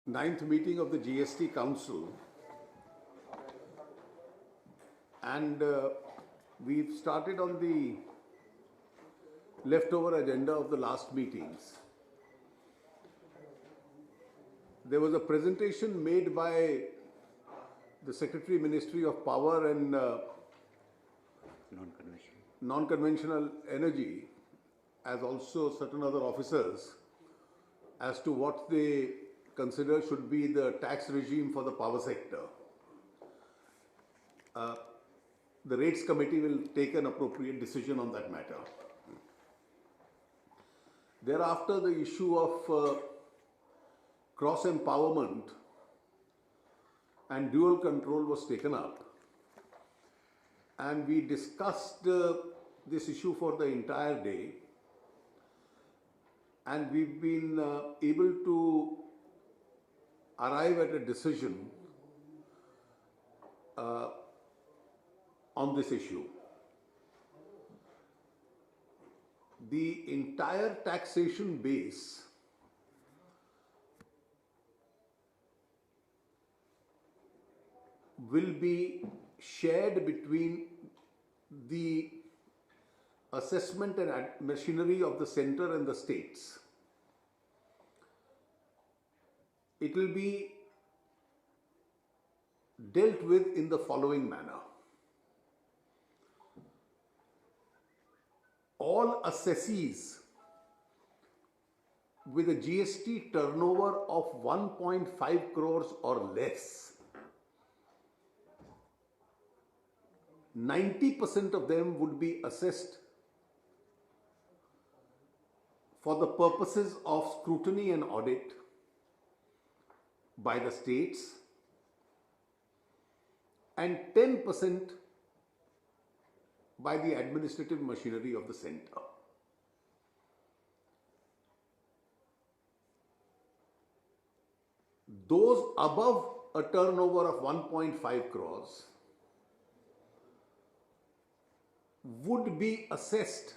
Ninth meeting of the GST Council, and we've started on the leftover agenda of the last meetings. There was a presentation made by the Secretary Ministry of Power and Non-Conventional Energy, as also certain other officers, as to what they consider should be the tax regime for the power sector. The Rates Committee will take an appropriate decision on that matter. Thereafter, the issue of cross-empowerment and dual control was taken up. And we discussed this issue for the entire day. And we've been able to arrive at a decision on this issue. The entire taxation base will be shared between the assessment and machinery of the center and the states. It will be dealt with in the following manner. All assessees with a GST turnover of 1.5 crores or less, 90% of them would be assessed for the purposes of scrutiny and audit by the states, and 10% by the administrative machinery of the center. Those above a turnover of 1.5 crores would be assessed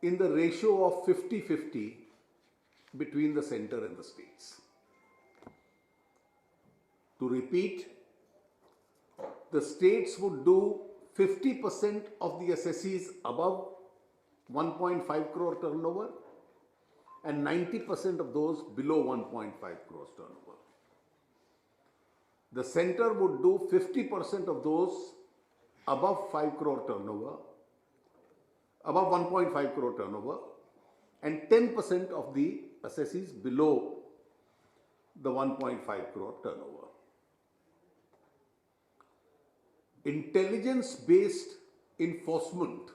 in the ratio of 50-50 between the center and the states. To repeat, the states would do 50% of the assessees above 1.5 crore turnover and 90% of those below 1.5 crores turnover. The center would do 50% of those above 5 crore turnover, above 1.5 crore turnover, and 10% of the assessees below the 1.5 crore turnover. Intelligence-based enforcement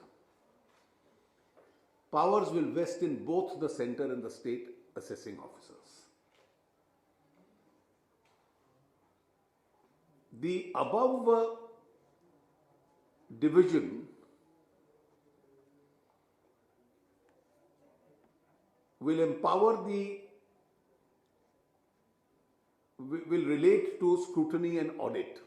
powers will vest in both the center and the state assessing officers. The above division will relate to scrutiny and audit.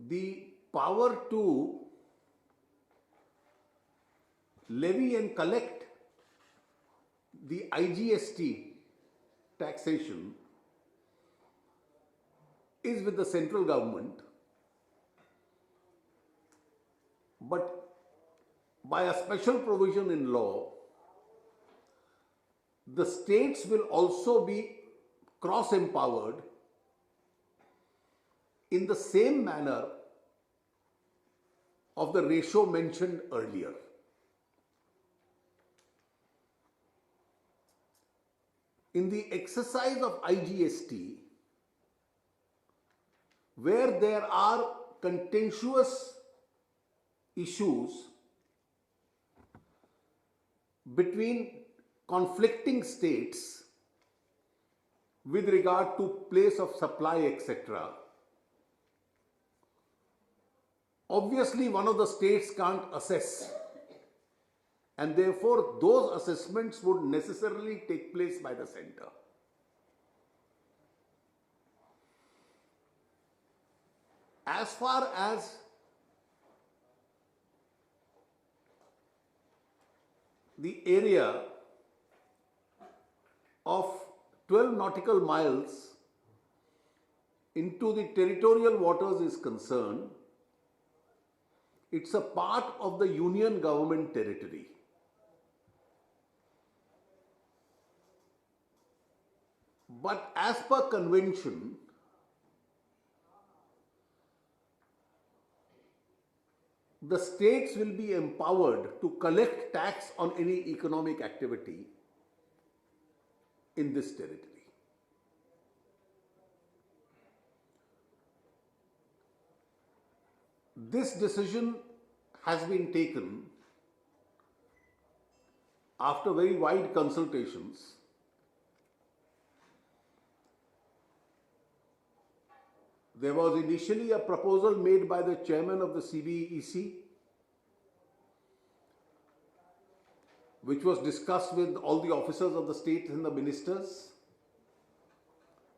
The power to levy and collect the IGST taxation is with the central government, but by a special provision in law, the states will also be cross-empowered in the same manner of the ratio mentioned earlier. In the exercise of IGST, where there are contentious issues between conflicting states with regard to place of supply, etc., obviously one of the states can't assess, and therefore those assessments would necessarily take place by the center. As far as the area of 12 nautical miles into the territorial waters is concerned, it's a part of the union government territory. But as per convention, the states will be empowered to collect tax on any economic activity in this territory. This decision has been taken after very wide consultations. There was initially a proposal made by the chairman of the CBEC, which was discussed with all the officers of the state and the ministers.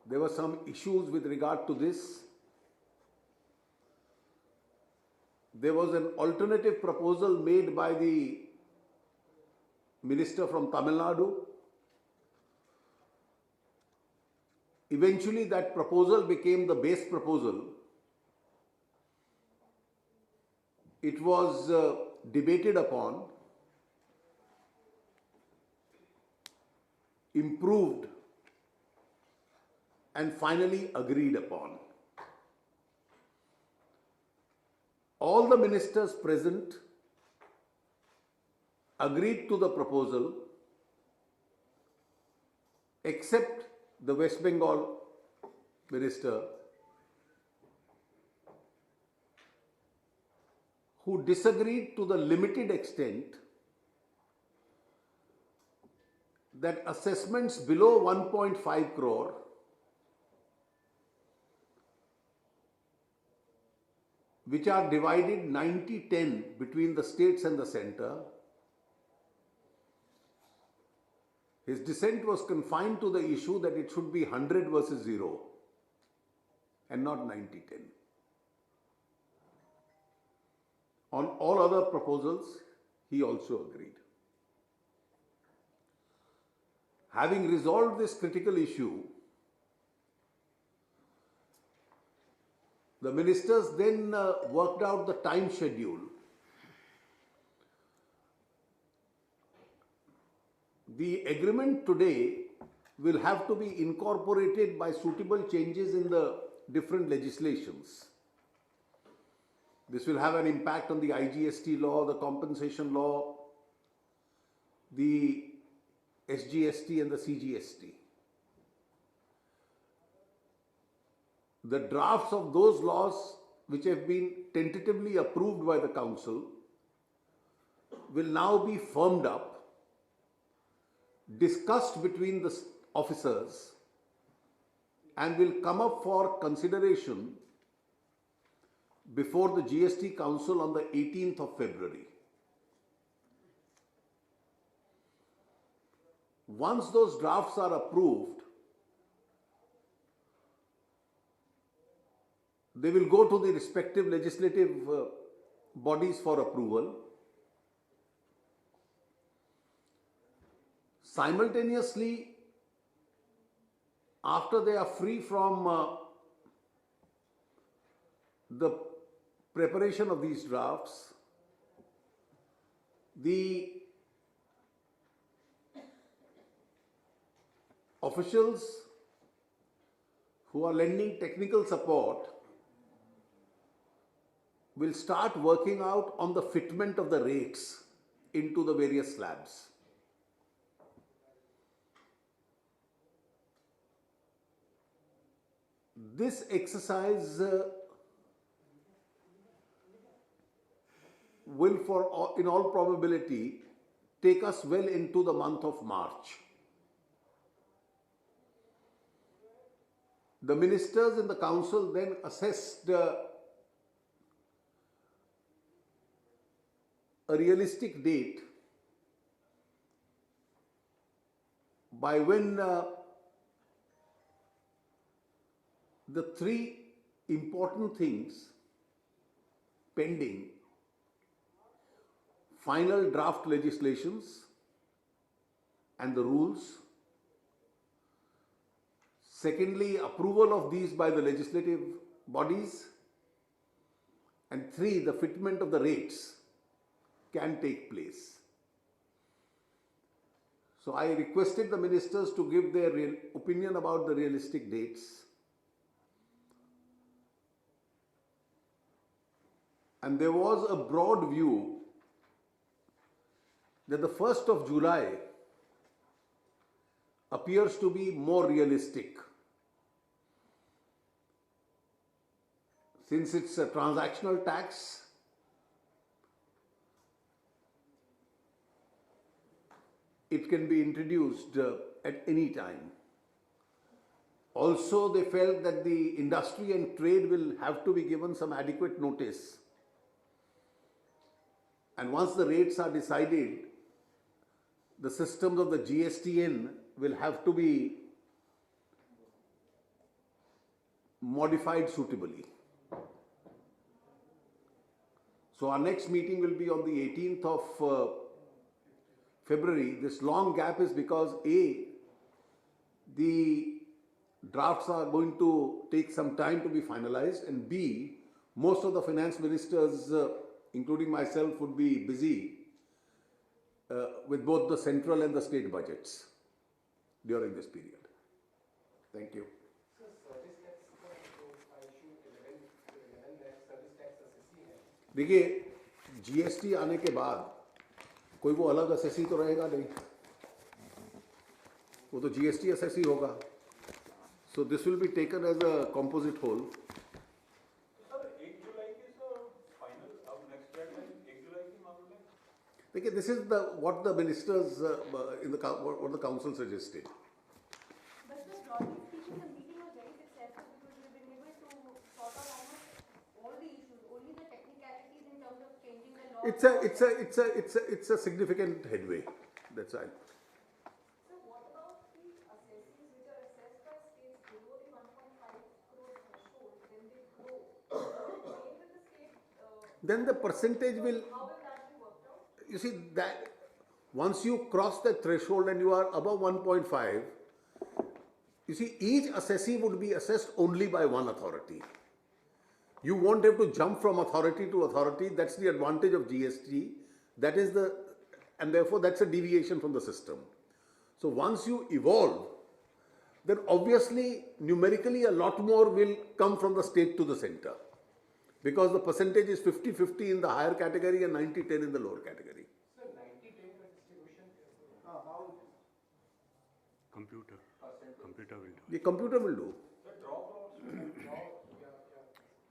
There were some issues with regard to this. There was an alternative proposal made by the minister from Tamil Nadu. Eventually, that proposal became the base proposal. It was debated upon, improved, and finally agreed upon. All the ministers present agreed to the proposal except the West Bengal minister, who disagreed to the limited extent that assessments below 1.5 crore which are divided 90-10 between the states and the center. His dissent was confined to the issue that it should be 100 versus 0 and not 90-10. On all other proposals, he also agreed. Having resolved this critical issue, the ministers then worked out the time schedule. The agreement today will have to be incorporated by suitable changes in the different legislations. This will have an impact on the IGST law, the compensation law, the SGST and the CGST. The drafts of those laws which have been tentatively approved by the Council will now be firmed up, discussed between the officers, and will come up for consideration before the GST Council on the 18th of February. Once those drafts are approved, they will go to the respective legislative bodies for approval. Simultaneously, after they are free from the preparation of these drafts, the officials who are lending technical support will start working out on the fitment of the rates into the various slabs. This exercise will, in all probability, take us well into the month of March. The ministers in the Council then assessed a realistic date by when the three important things pending: final draft legislations, and the rules. Secondly, approval of these by the legislative bodies. And three, the fitment of the rates can take place. So I requested the ministers to give their opinion about the realistic dates. And there was a broad view that the 1st of July appears to be more realistic, since it's a transactional tax. It can be introduced at any time. Also, they felt that the industry and trade will have to be given some adequate notice. And once the rates are decided, the systems of the GSTN will have to be modified suitably. So our next meeting will be on the 18th of February. This long gap is because A, the drafts are going to take some time to be finalized, and B, most of the finance ministers, including myself, would be busy with both the central and the state budgets during this period. Thank you. देखिए, GST आने के बाद कोई वो अलग assessee तो रहेगा नहीं, वो तो GST असेसी होगा. So this will be taken as a composite whole. देखिए, this is what the ministers what the council suggested. But just broadly speaking, the meeting was very successful because we've been able to sort out almost all the issues. Only the technicalities in terms of changing the law. It's a significant headway. That's right. So what about the assessments which are assessed by states below the 1.5 crore threshold? Then they grow. With the state, Then the percentage will. how will that be worked out? You see that once you cross the threshold and you are above 1.5, you see each assessee would be assessed only by one authority. You won't have to jump from authority to authority. That's the advantage of GST. And therefore that's a deviation from the system. So once you evolve, then obviously numerically a lot more will come from the state to the center, because the percentage is 50-50 in the higher category and 90-10 in the lower category. So 90-10 distribution, how? Computer will do. The computer will do. The draw.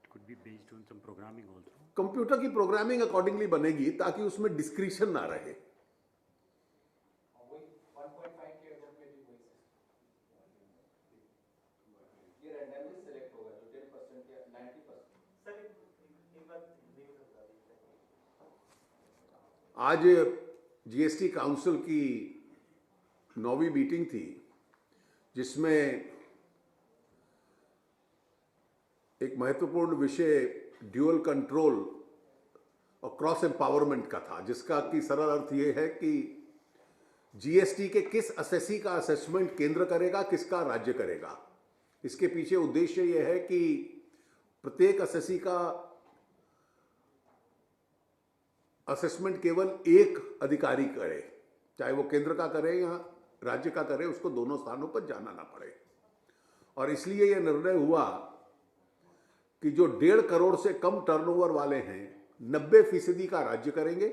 It could be based on some programming also. Computer की programming accordingly बनेगी ताकि उसमें discretion ना रहे. वही 1.5 के अगर में भी वही ये रैंडमली सिलेक्ट होगा जो 10% या 90%. सर एक बात नहीं बता दीजिए. आज GST काउंसिल की 9वीं मीटिंग थी, जिसमें एक महत्वपूर्ण विषय ड्यूअल कंट्रोल और क्रॉस एम्पावरमेंट का था, जिसका की सरल अर्थ ये है कि GST के किस असेसी का असेसमेंट केंद्र करेगा, किसका राज्य करेगा. इसके पीछे उद्देश्य यह है कि प्रत्येक असेसी का असेसमेंट केवल एक अधिकारी करे, चाहे वो केंद्र का करे या राज्य का करे, उसको दोनों स्थानों पर जाना ना पड़े. और इसलिए यह निर्णय हुआ कि जो 1.5 करोड़ से कम टर्नओवर वाले हैं 90% का राज्य करेंगे,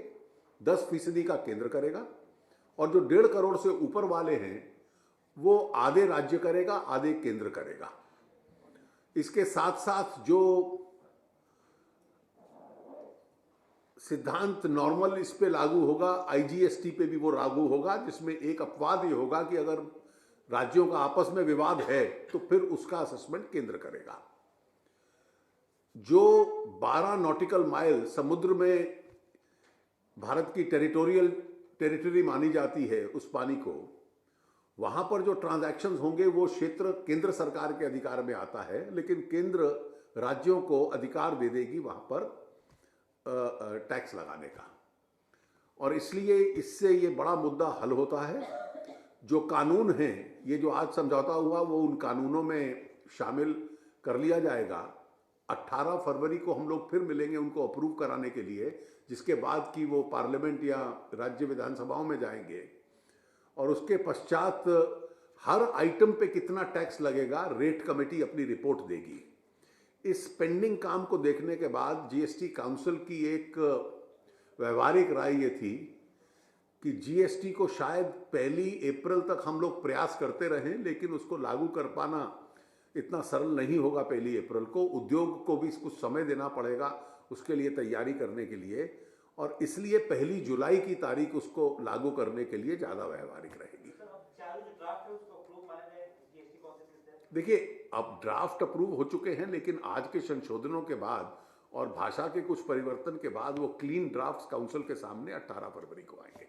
10% का केंद्र करेगा, और जो 1.5 करोड़ से ऊपर वाले हैं वो आधे राज्य करेगा, आधे केंद्र करेगा. इसके साथ साथ जो सिद्धांत नॉर्मल इस पे लागू होगा, IGST पे भी वो लागू होगा, जिसमें एक अपवाद ये होगा कि अगर राज्यों का आपस में विवाद है तो फिर उसका असेसमेंट केंद्र करेगा. जो 12 नॉटिकल माइल समुद्र में भारत की टेरिटरी मानी जाती है, उस पानी को, वहां पर जो ट्रांजैक्शंस होंगे वो क्षेत्र केंद्र सरकार के अधिकार में आता है, लेकिन केंद्र राज्यों को अधिकार दे देगी वहां पर टैक्स लगाने का. और इसलिए इससे ये बड़ा मुद्दा हल होता है. जो कानून हैं, ये जो आज समझौता हुआ वो उन कानूनों में शामिल कर लिया जाएगा। 18 फरवरी को हम लोग फिर मिलेंगे उनको अप्रूव कराने के लिए, जिसके बाद कि वो पार्लियामेंट या राज्य विधानसभाओं में जाएंगे और उसके पश्चात हर आइटम पे कितना टैक्स लगेगा रेट कमेटी अपनी रिपोर्ट देगी। इस पेंडिंग काम को देखने के बाद जीएसटी काउंसिल की एक व्यवहारिक राय ये थी कि जीएसटी को शायद 1 अप्रैल तक हम लोग प्रयास करते रहें, लेकिन उसको लागू कर पाना इतना सरल नहीं होगा 1 अप्रैल को। उद्योग को भी कुछ समय देना पड़ेगा उसके लिए तैयारी करने के लिए, और इसलिए 1 जुलाई की तारीख उसको लागू करने के लिए ज़्यादा व्यवहारिक रहेगी। देखिए, अब ड्राफ्ट अप्रूव हो चुके हैं, लेकिन आज के संशोधनों के बाद और भाषा के कुछ परिवर्तन के बाद वो क्लीन ड्राफ्ट काउंसिल के सामने 18 फरवरी को आएंगे।